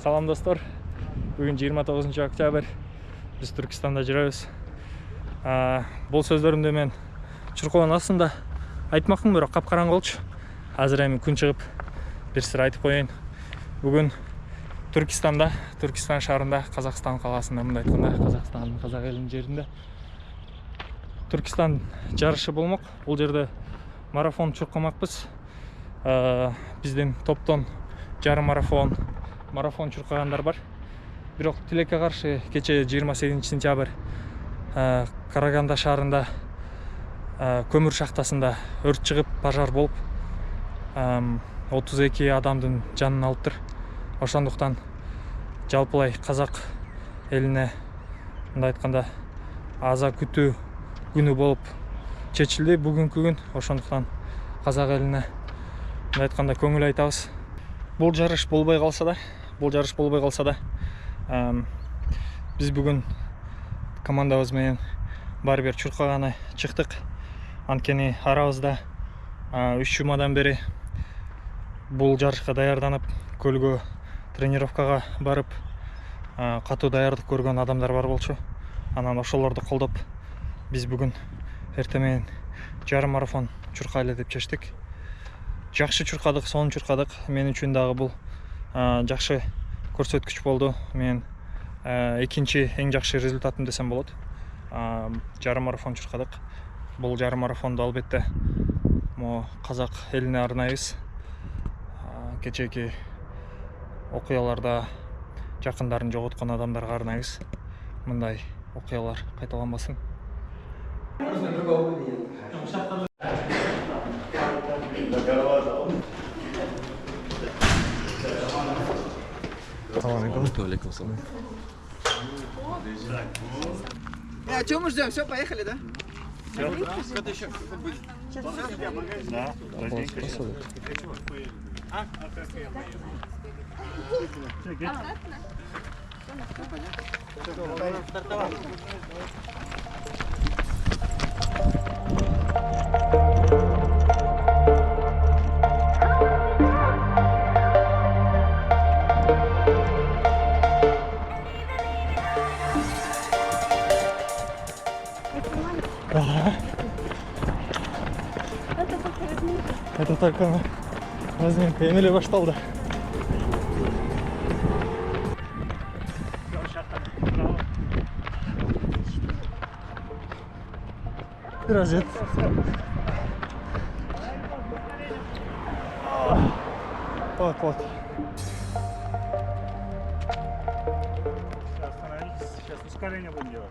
Салам достор. Бүгін 29 октябрь. Біз Түркістанда жүрөбүз. Бұл сөздөрүмдү мен чуркоонун астында айтмакмын, бирок капкараңгы болчу. Азыр эми күн чыгып, бир сыр айтып коеюн. Бүгүн Түркістанда, Түркістан шаарында, Казакстан калаасында, мындай айтканда, Казакстандын, казак элинин жеринде Түркістан жарышы болмок. Бул жерде марафон чуркамакпыз. Биздин топтон жарым марафон чуркагандар бар. Бирок тилекке каршы кече 28 сентябрь Караганда шаарында көмүр шахтасында өрт чыгып, пожар болуп, 32 адамдын жанын алыптыр. Ошондуктан жалпылай казак элине мындай айтканда аза күтүү күнү болуп чечилди бүгүнкү күн. Ошондуктан казак элине мындай айтканда көңүл айтабыз. Бул жарыш болбой калса да, биз бүгүн командабыз менен баары бир чуркаганы чыктык. Анткени арабызда 3 жумадан бери бул жарышка даярданып, көлгө тренировкага барып, катуу даярдык көргөн адамдар бар болчу. Анан ошолорду колдоп, биз бүгүн эртең менен жарым марафон чуркайлы деп чечтик. Жакшы чуркадык, сонун чуркадык. Мен үчүн дагы бул жакшы көрсөткүч болду. Мен экинчи эң жакшы результатым десем болот. Жарым марафон чуркадык. Бул жарым марафонду албетте казак элине арнайбыз. Кечеки окуяларда жакындарын жоготкон адамдарга арнайбыз. Мындай окуялар кайталанбасын. А чё мы ждем? Все, поехали, да? Это только разминка. Эмили башталды. Разет. Вот. Остановитесь, сейчас ускорение будем делать.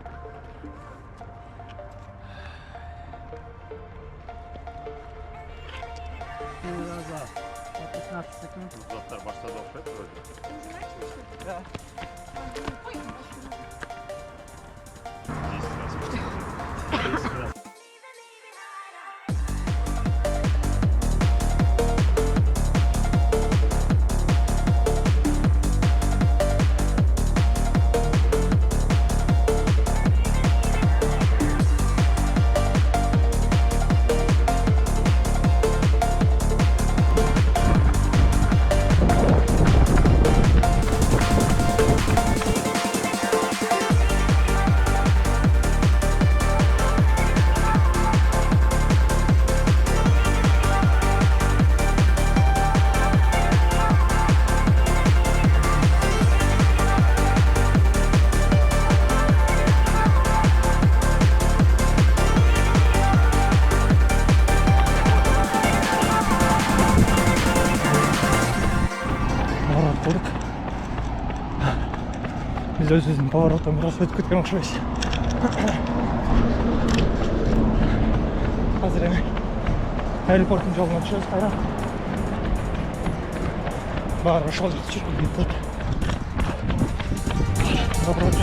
Назад. 15 секунд. Завтра başladı опять вроде. Да. 10 раз. Biz özümüzün поворотом biraz өтіп кеткен ұқсаймыз. Қазір еме аэропорттың жолына түсеміз қайран. Бары ошол жақта жүріп кетті. Доброе утро.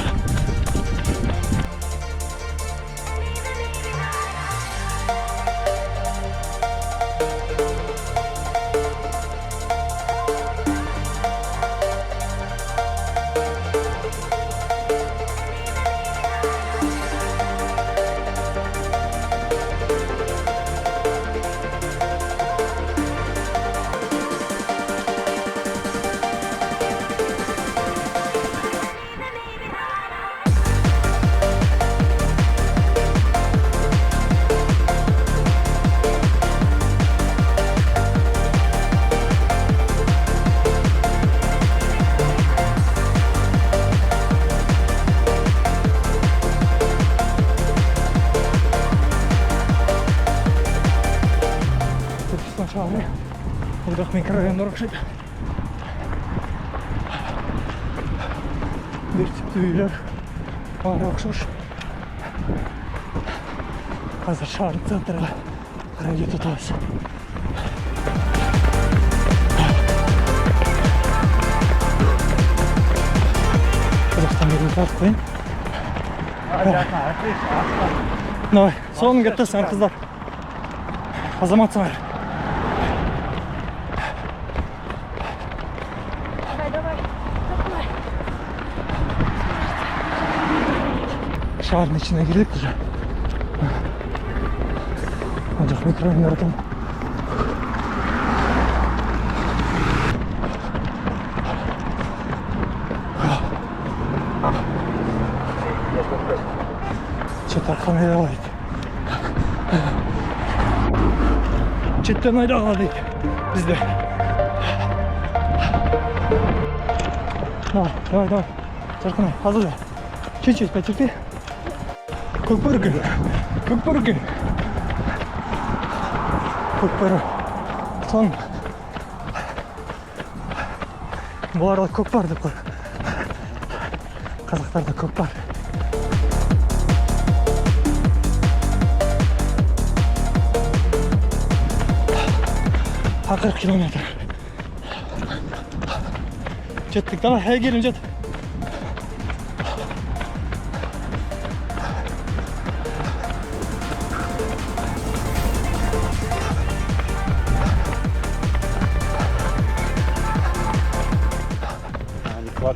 Шауры. Вдох микрорайондар окшайды. Bir tipli üyeler var okşuş. Hazır şahırın centrine hareket tutağız. Қазақстан беруді тартып қойын. Давай, соның кеттесіңдер қыздар. Азаматсыңдар. Şehrin içine girdik уже. Ancak mikrofonlardan. Çetarxanaya alaydık. Çetten ayda alaydık biz de. Давай, давай. Çarkınay, hazır da. Чуть-чуть потерпи. Көкбөрік. Көкбөрі. Сон. Бұларда көкбар деп қой. Қазақтарда көкбар. А 40 километр. Жеттік, давай, келін жет.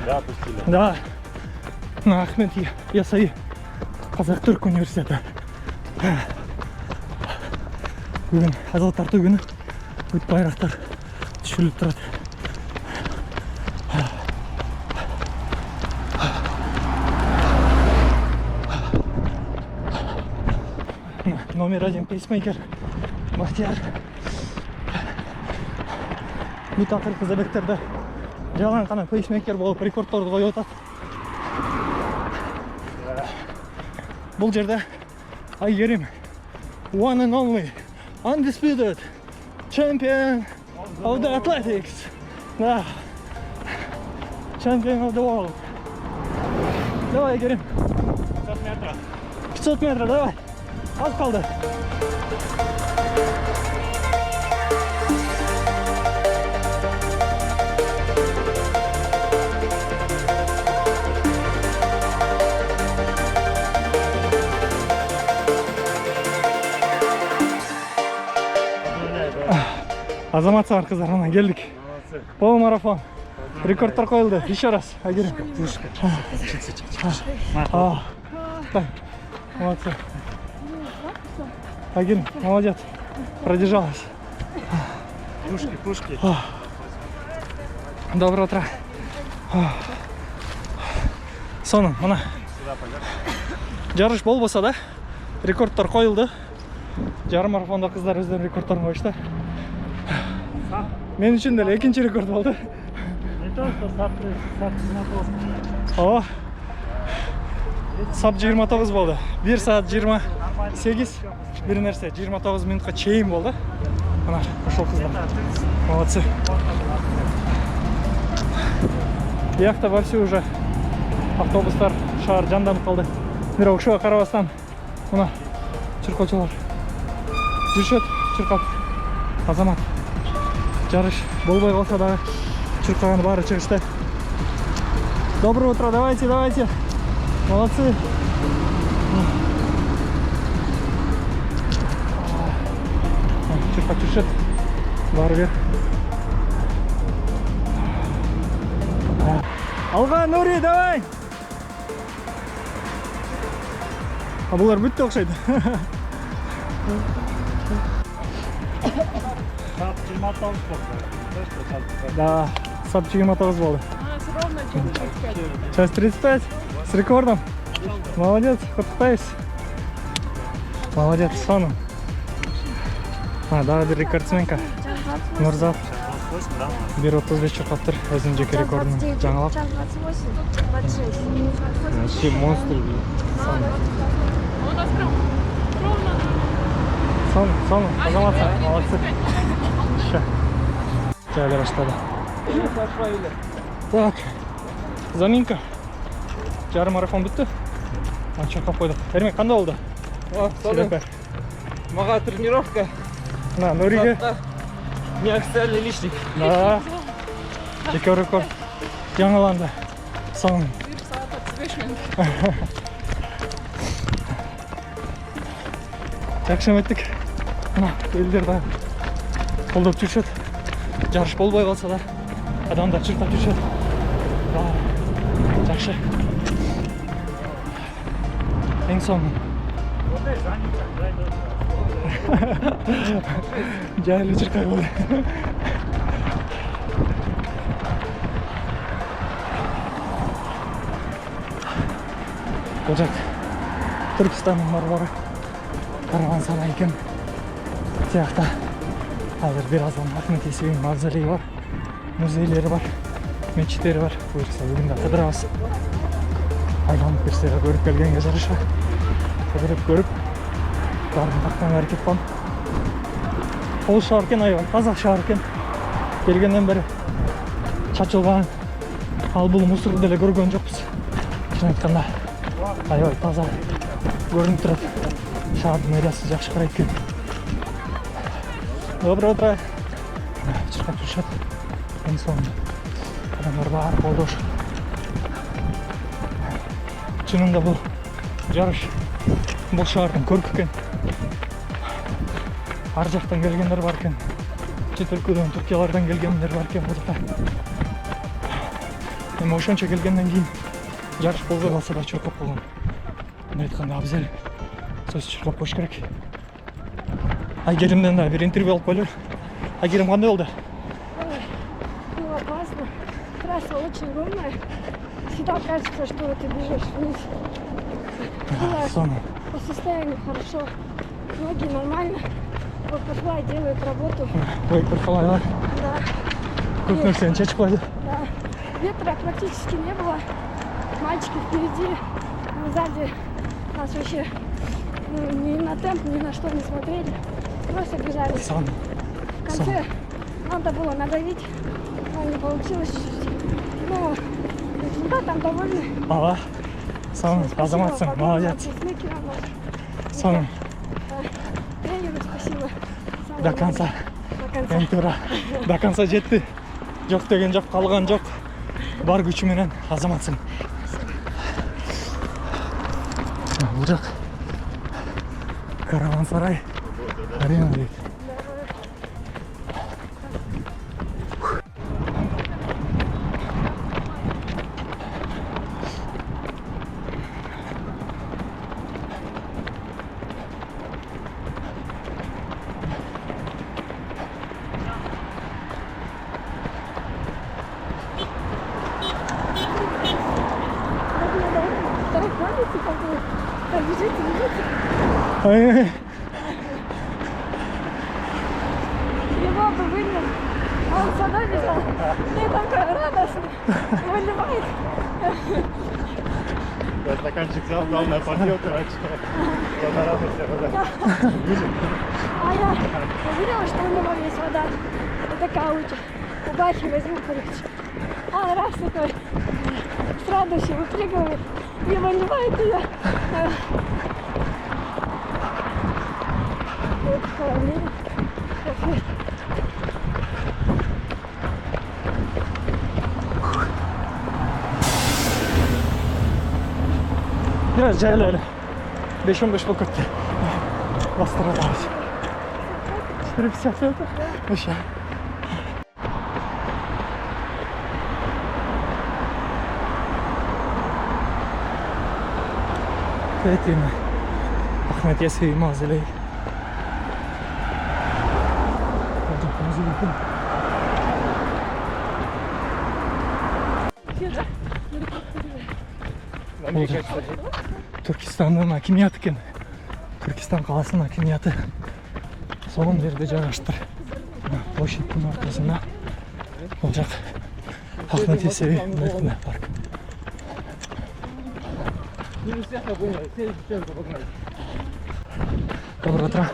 Да, пустили. Да, на Ахмет Ясаи, Қазақ-Түрік университеті. Бүгін азат тарту күні өт байрақтар түшіріліп тұрады. Номер 1 пейсмейкер Бахтияр. Бүт ақырғы забектерді жалаң қана пейсмейкер болып рекордтарды қойып отады. Бұл жерде Айгерім one and only undisputed champion of the athletics. Да. Champion of the world. Давай, Айгерім. 500 метров. 500 метров, давай. Az kaldı. Азаматсыңдар қыздар, ана келдік. Полумарафон. Рекордтар қойылды. Еще раз. Айгерім. Молодцы. Айгерім, молодец. Продержалась. Пушки. Доброе утро. Соның, мына. Жарыш болбаса да, рекордтар қойылды. Жарым марафонда қыздар өздерінің рекордтарын қойышты. Мен үшін де екінші рекорд болды. Не то, что Сап 29 болды. 1 саат 28, бір нәрсе 29 минутқа чейін болды. Мына, қошол қыздар. Молодцы. Яқта вовсю уже автобустар шаар жанданып қалды. Мира ошоға қарабастан мына чыркоочулар жүрүшөт, чыркап. Азамат жарыш болбой калса дагы чыркаган баары чыгышты. Доброе утро, давайте. Молодцы. Чуть-чуть. Барбер. Алға, Нури, давай! Бұлар бүтті оқшайды. Saat 26 болды. Да, сап 29 болды. Ровно 9:35. Час 35 с рекордом. Молодец, құттықтайсыз. Молодец, соның. Дағы бір рекордсменка. Нұрзат 1.35 чұрқап тұр. Өзінің жеке рекордын жаңалап. Час 28, 26. Вообще монстр. У нас прям ровно. Соның, азаматсың, молодцы. Ща. Жайлы баштады. Так, заминка. Жарым марафон бітті. Чұрқап қойдық. Ермек, қандай болды? Серепе. Мага тренировка. На, Нуриге. Неофициальный личник. Да. Жеке рекорд. Жаңаланды. Соның. 1 saat 35 minut. Жақсы өттік. Мына елдер да қолдап жүршеді. Жарыш болбай қалса да адамдар шырқап жүршеді. Жақсы. Ең соңы. Жайлы шырқай болды. Бұл жақ Түркістанның марбары Караван-Сарай екен. Сияқты қазір бираздан Ахмет Яссауидің мавзолейі бар, музейлері бар, мечіттері бар. Бұйырса бүгінде қыдырамыз. Айланып берсеге көріп келгенге жарыша. Қыдырып көріп, барын тақтан әрекет бам. Ол шағыр кен айбан, қазақ шағыр кен. Келгеннен бері шашылған, ал бұл мұсырды деле көрген жоқпыз. Шын айтқанда, айбай таза көрініп тұрады. Шағырдың медасы жақсы қарайды екен. Доброе утро. Шырқап жүршеді. Ең соңында адамдар бар қолдаушы. Шынында бұл жарыш бұл шағырдың көркі екен. Ар жақтан келгендер бар екен. Шет өлкеден, Түркиялардан келгендер бар екен бұл жақта. Мен ошонша келгеннен кейін жарыш болбай қалса да чұрқап болған. Мен айтқанда абзал сөз чұрқап қойыш керек. Айгерімден да бір интервью алып қойлар. Айгерім қандай болды? Было опасно. Трасса очень ровная. Всегда кажется, что ты бежишь вниз. Было по состоянию хорошо. Ноги нормально. Вейкперфлай делает работу. Вейкперфлай, да? Да. Көп нәрсені шешіп қойды. Да. Ветра практически не было. Мальчики впереди, сзади нас вообще ни на темп, ни на что не смотрели. Просто бежали. В конце надо было надавить, но не получилось чуть-чуть. Но результатом довольны. Ала, соның, азаматсың, молодец. Соның. Тренеру спасибо. До конца. До конца. Тура. До конца жетті. Жоқ деген жоқ, қалған жоқ. Бар күшіменен азаматсың. Бұл жақ Караван-Сарай арена дейді. Второй плавайте, как вы. Так, бежите, бежите. Ай-яй-яй. Его бы выгнал, а он сюда бежал. И такой радостный. Выливает. Я стаканчик взял, главное подъел, короче. Я на радости вода. А я увидела, что у него есть вода. И такая лучше. У Бахи возьму, короче. А раз такой с радостью выпрыгивает и выливает ее. Вот такое время. Капец. Biraz cahil 5-15 болып кетті. Бастырады. 450 это? Вообще. Фетина. Ахмет Ясеви мавзолей. Түркістанның хакимияты екен. Түркістан қаласының хакимияты. Соның жерде жайғаштыр. Площадьтың ортасында. Бұл жақ Ахмет Ясеви парк. Доброе утро.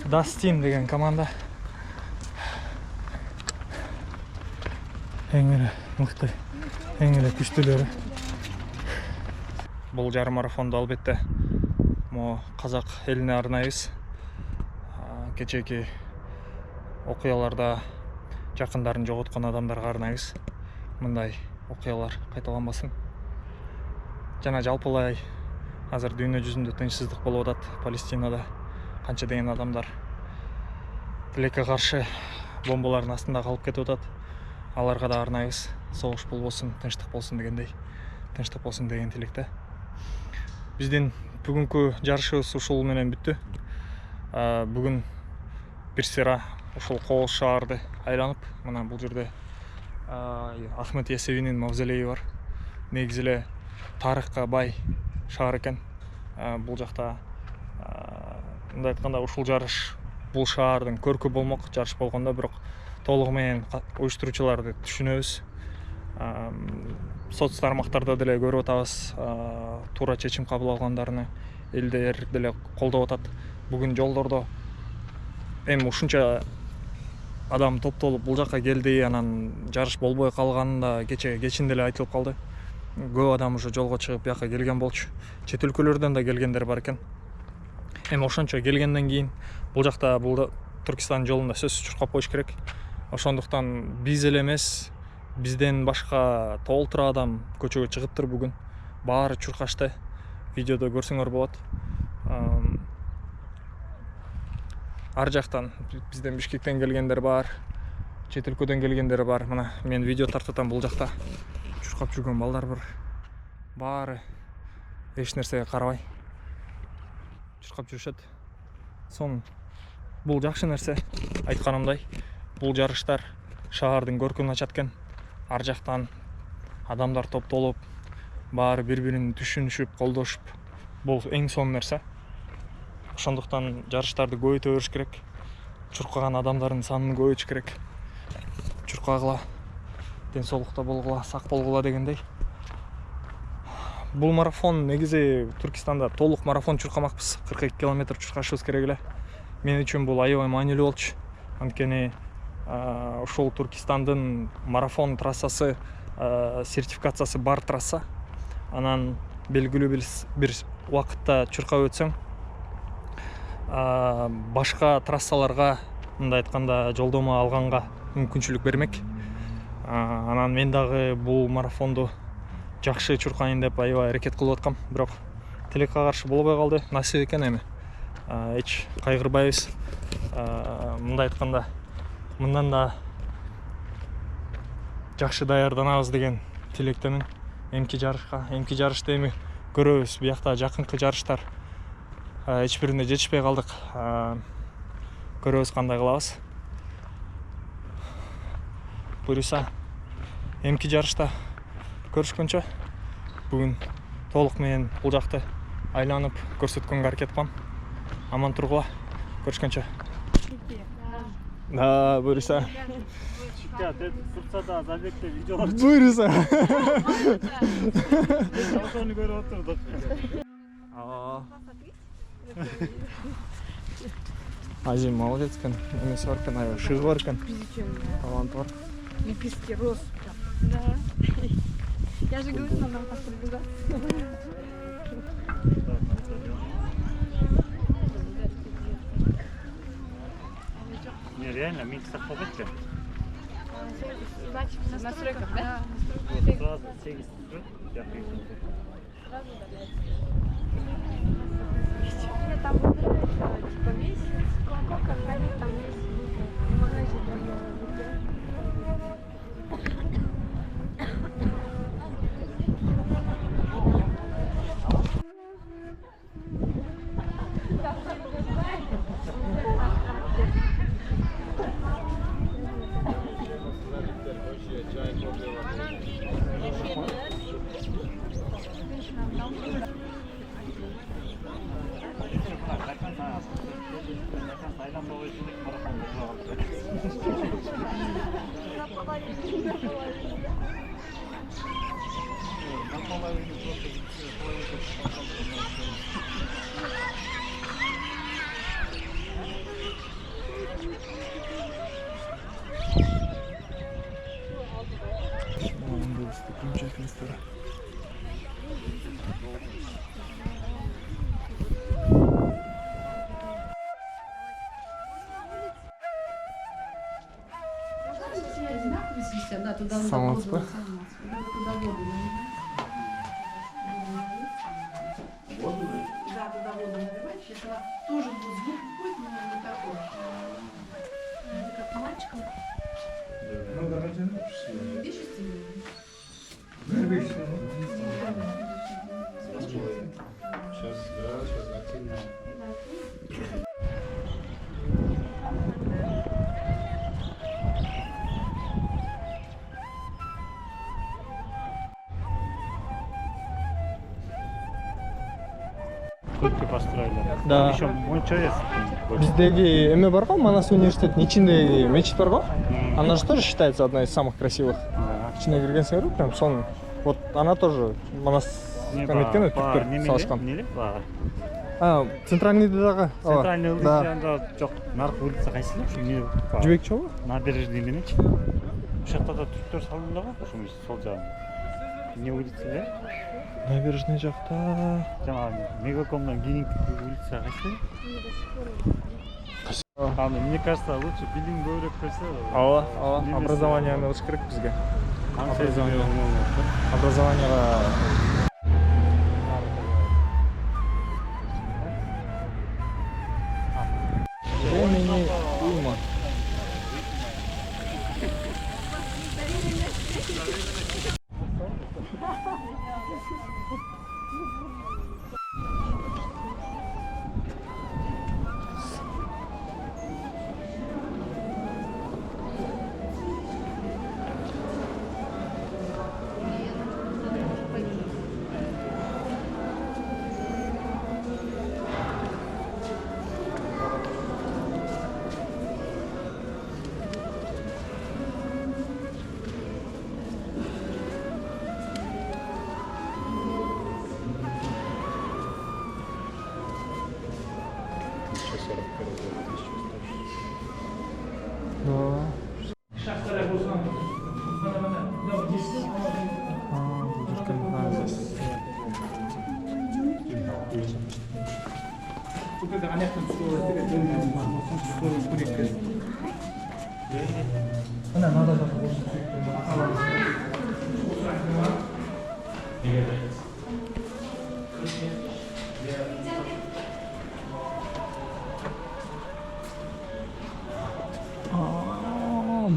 Dustin деген команда. Ең ірі мықты, ең ірі күштілері. Бұл жарым марафонды албетте қазақ еліне арнайбыз. Кечеки окуяларда жақындарын жоғотқан адамдарға арнайбыз. Мындай окуялар кайталанбасын. Жана жалпылай азыр дүйнө жүзүндө тынчсыздык болуп атат. Палестинада канча деген адамдар тилекке каршы бомбалардын астында калып кетип атат. Аларга да арнайбыз. Согуш болбосун, тынчтык болсун дегендей. Тынчтык болсун деген тилекте. Биздин бүгүнкү жарышыбыз ушул менен бүттү. Бүгүн бир сыйра ушул Кооз шаарды айланып, мына бул жерде Ахмет Ясевинин мавзолейи бар. Негизи эле тарыхка бай шаар экен. Бул жакта мындай айтканда ушул жарыш бул шаардын көркү болмок жарыш болгондо, бирок толугу менен уюштуруучуларды түшүнөбүз. Соц тармактарда деле көрүп атабыз, туура чечим кабыл алгандарыны элдер деле колдоп атат. Бүгүн жолдордо эми ушунча адам топтолуп бул жакка келди, анан жарыш болбой калганын да кечин деле айтылып калды. Көп адам уже жолго чыгып бияка келген болчу. Чет өлкөлөрдөн да келгендер бар экен. Эми ошончо келгенден кийин бул жакта Түркистан жолунда сөзсүз чуркап коюш керек. Ошондуктан биз эле эмес, бизден башка толтура адам көчөгө чыгыптыр бүгүн. Баары чуркашты. Видеодо көрсөңөр болот. Ар жактан бизден Бишкектен келгендер бар, чет өлкөдөн келгендер бар. Мына мен видео тартып атам, бул жакта чуркап жүргөн балдар бар. Баары эч нерсеге карабай чуркап жүрүшөт. Сонун бул жакшы нерсе. Айтканымдай, бул жарыштар шаардын көркүн ачат экен. Ар жактан адамдар топтолуп, баары бири-бирин түшүнүшүп, колдошуп, бул эң сонун нерсе. Ошондуктан жарыштарды көбөйтө бериш керек. Чуркаган адамдардын санын көбөйтүш керек. Чуркагыла, ден соолукта болгула, сак болгула дегендей. Бул марафон негизи Түркистанда толук марафон чуркамакпыз. 42 километр чуркашыбыз керек эле. Мен үчүн бул аябай маанилүү болчу. Анткени ушул Түркистандын марафон трассасы сертификациясы бар трасса. Анан белгилүү бир убакытта чуркап өтсөң, башка трассаларга, мындай айтканда, жолдомо алганга мүмкүнчүлүк бермек. Анан мен дагы бул марафонду жакшы чуркайын деп аябай аракет кылып аткам, бирок тилекке каршы болбой калды. Насип экен эми. Эч кайгырбайбыз. Мындай айтканда, мындан да жакшы даярданабыз деген тилектемин. Эмки жарышты эми көрөбүз. Биякта жакынкы жарыштар эч бирине жетишпей калдык. Көрөбүз кандай кылабыз. Буюрса, эмки жарышта көрүшкөнчө, бүгүн толук менен бул жакты айланып көрсөткөнгө аракет кылам. Аман тургула, көрүшкөнчө. Да, buyursa. Ya tutsa da zannette videolar Buyursa. onu görüp oturduk. Aa. Азим молодец екен. Немесі бар екен, аяғы шығы бар екен. Талант бар. Лепестки роз. Да. Я же говорю, нам так пробежать. Не, реально, микс совпадет. Значит, в настройках, да? Вот сразу 70 я Или там выбирается, типа месяц, сколько хранить, там есть магазин. Да, туда Салат, воду, да? туда воду наливать. Да, туда воду наливать. Сейчас она тоже будет звук будет, но не такой. Это как мальчиком. Видишь, стиль? Сколько построили? Да. Еще монча есть. Биздеги эме бар го, Манас университетінің içindегі мечит бар го. Она же тоже считается одной из самых красивых. İçine girген сеңер, прям соның. Вот она тоже Манас комитеткен түптер салышкан. Неле? Центральныйдағы. Центральный улица Да. янда жоқ. Нарық улица қайсысы? Шу не? Жібек жолы? Набережный менен. Ошақта да түріктер салынды ғой. Ошо сол жағында. Не улица да? Набережный жақта. Жаңағы Мегакомнан кейінгі улица қайсы? Мне кажется, лучше билинг көбірек қойса. Ала, образованияны алыш керек бізге. Образование. Образованияға времени уйма.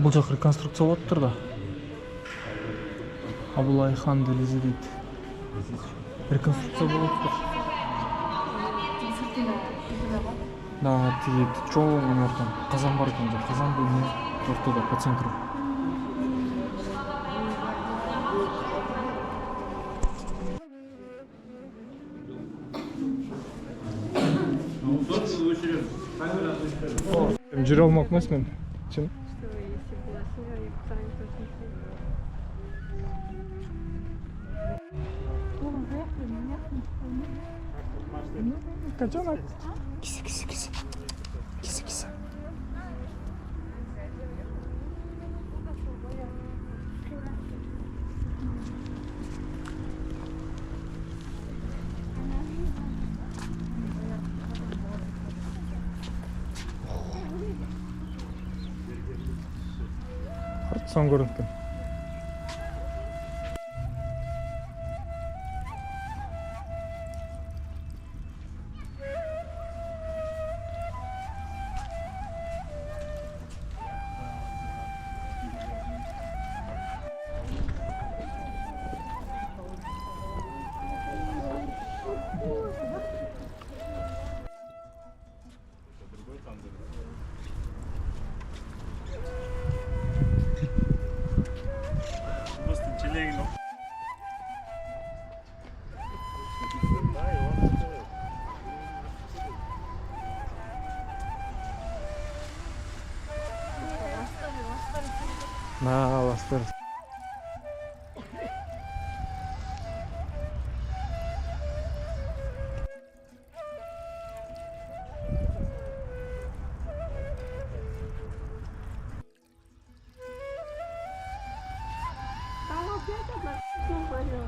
Бұл жақ реконструкция болып тұр да. Абылай хан дәлізі дейді. Реконструкция болып тұр. Да, тиге жол немертен қазан бар екен, қазан бөлме ортада по центру. Жүре алмақ емес мен. Чем? Что если была семья, я бы сами тоже не сидела. Котенок. Киса, киса, киса. Киса, киса. Son görüntü. Dostum çileğin o. Na, bastır. Там опять одна говорила.